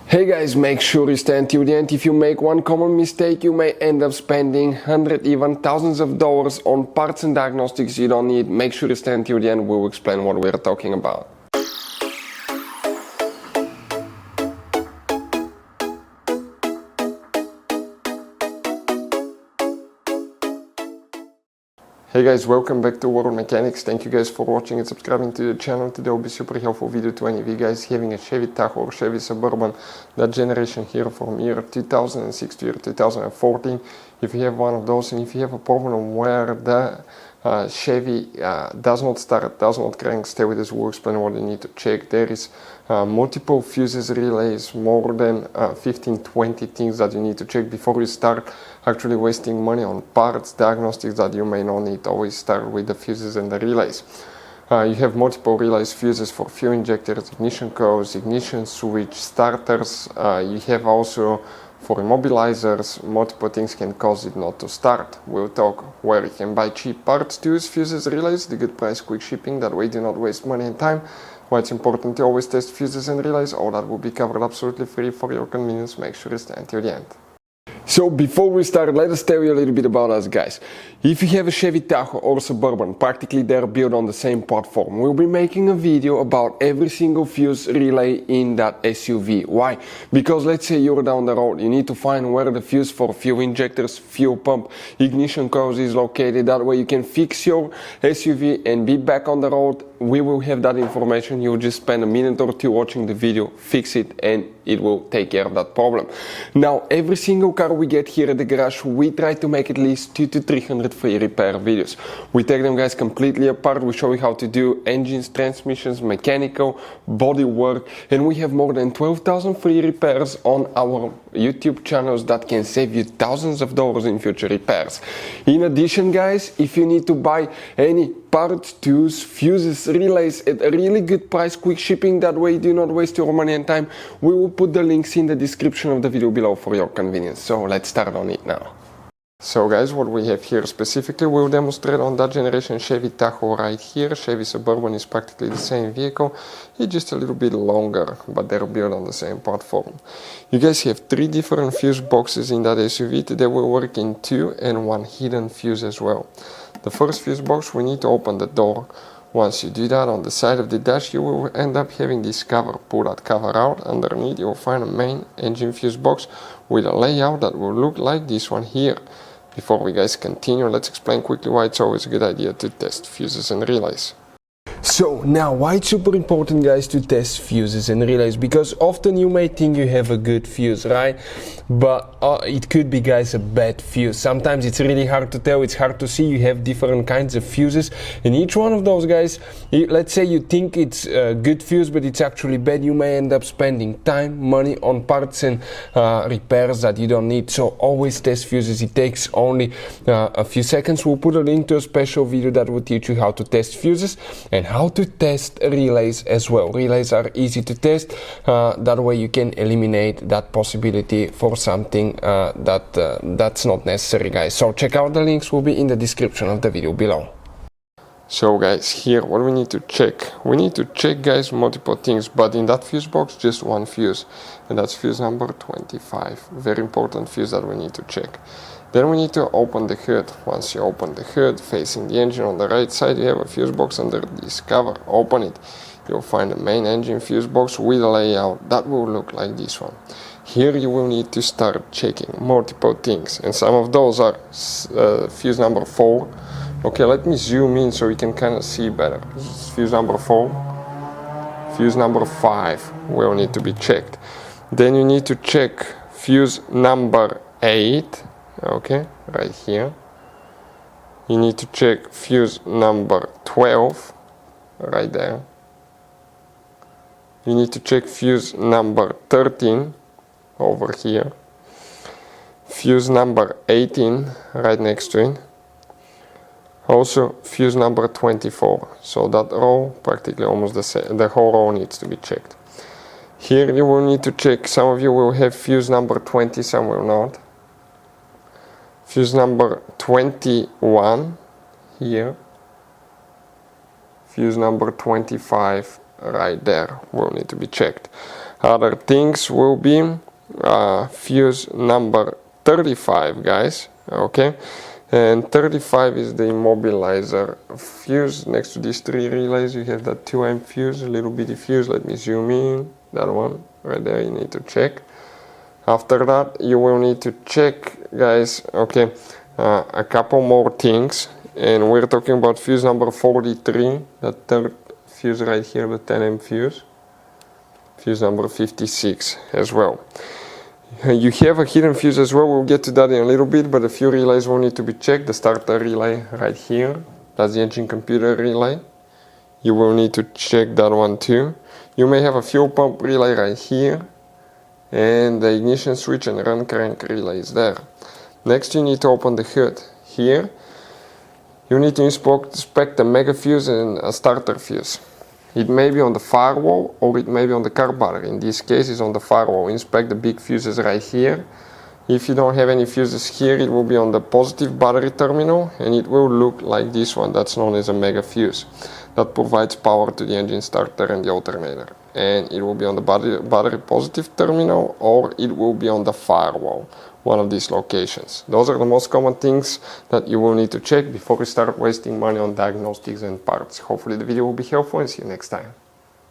Hey guys, make sure you stay until the end. If you make one common mistake, you may end up spending hundreds, even thousands of dollars on parts and diagnostics you don't need. Make sure you stay until the end. We'll explain what we're talking about. Hey guys, welcome back to World Mechanics. Thank you guys for watching and subscribing to the channel. Today will be super helpful video to any of you guys having a Chevy Tahoe or Chevy Suburban, that generation here from year 2006 to year 2014. If you have one of those and if you have a problem where the Chevy does not start, does not crank, stay with us. We'll explain what you need to check. There is multiple fuses, relays, more than 15-20 things that you need to check before you start actually wasting money on parts, diagnostics that you may not need. Always start with the fuses and the relays. You have multiple relays, fuses for fuel injectors, ignition coils, ignition switch, starters. You have also for immobilizers. Multiple things can cause it not to start. We'll talk where you can buy cheap parts to use fuses, relays, the good price, quick shipping, that way you do not waste money and time. Why it's important to always test fuses and relays. All that will be covered absolutely free for your convenience. Make sure you stay until the end. So before we start, let us tell you a little bit about us guys. If you have a Chevy Tahoe or Suburban, practically they're built on the same platform. We'll be making a video about every single fuse relay in that SUV. Why? Because let's say you're down the road, you need to find where the fuse for fuel injectors, fuel pump, ignition coils is located. That way you can fix your SUV and be back on the road. We will have that information. You'll just spend a minute or two watching the video, fix it, and it will take care of that problem. Now, every single car we get here at the garage, we try to make at least 200 to 300 free repair videos. We take them guys completely apart. We show you how to do engines, transmissions, mechanical, body work, and we have more than 12,000 free repairs on our YouTube channels that can save you thousands of dollars in future repairs. In addition guys, if you need to buy any parts, tools, fuses, relays at a really good price, quick shipping, that way you do not waste your money and time, we will put the links in the description of the video below for your convenience. So let's start on it now. So guys, what we have here specifically, we'll demonstrate on that generation Chevy Tahoe right here. Chevy Suburban is practically the same vehicle, it's just a little bit longer, but they're built on the same platform. You guys have 3 different fuse boxes in that SUV. Today we'll work in 2 and 1 hidden fuse as well. The first fuse box, we need to open the door. Once you do that, on the side of the dash you will end up having this cover. Pull that cover out. Underneath you will find a main engine fuse box with a layout that will look like this one here. Before we guys continue, let's explain quickly why it's always a good idea to test fuses and relays. So now, why it's super important guys to test fuses and relays? Because often you may think you have a good fuse, right? But it could be guys a bad fuse. Sometimes it's really hard to tell, it's hard to see. You have different kinds of fuses, and each one of those guys, let's say you think it's a good fuse but it's actually bad, you may end up spending time, money on parts and repairs that you don't need. So always test fuses. It takes only a few seconds. We'll put a link to a special video that will teach you how to test fuses and how to test relays as well. Relays are easy to test, that way you can eliminate that possibility for something that's not necessary guys. So check out the links, will be in the description of the video below. So guys, here what we need to check guys multiple things, but in that fuse box just one fuse, and that's fuse number 25. Very important fuse that we need to check. Then we need to open the hood. Once you open the hood, facing the engine on the right side, you have a fuse box under this cover. Open it. You'll find the main engine fuse box with a layout that will look like this one. Here you will need to start checking multiple things, and some of those are fuse number 4. Okay, let me zoom in so you can kind of see better. This is fuse number 4. Fuse number 5 will need to be checked. Then you need to check fuse number 8. Okay, right here. You need to check fuse number 12, right there. You need to check fuse number 13, over here. Fuse number 18, right next to it. Also fuse number 24. So that row, practically almost the same, the whole row needs to be checked. Here you will need to check, some of you will have fuse number 20, some will not. Fuse number 21 here. Fuse number 25 right there will need to be checked. Other things will be fuse number 35, guys. Okay, and 35 is the immobilizer fuse. Next to these 3 relays you have that 2 amp fuse, a little bitty fuse. Let me zoom in. That one right there you need to check. After that you will need to check, guys, okay, a couple more things, and we're talking about fuse number 43, that third fuse right here, the 10 amp fuse. Fuse number 56 as well. You have a hidden fuse as well. We'll get to that in a little bit, but a few relays will need to be checked. The starter relay right here, that's the engine computer relay. You will need to check that one too. You may have a fuel pump relay right here, and the ignition switch and run crank relay is there. Next you need to open the hood. Here you need to inspect the mega fuse and a starter fuse. It may be on the firewall or it may be on the car battery. In this case it's on the firewall. Inspect the big fuses right here. If you don't have any fuses here, it will be on the positive battery terminal, and it will look like this one. That's known as a mega fuse. That provides power to the engine starter and the alternator. And it will be on the battery positive terminal, or it will be on the firewall, one of these locations. Those are the most common things that you will need to check before you start wasting money on diagnostics and parts. Hopefully the video will be helpful, and see you next time.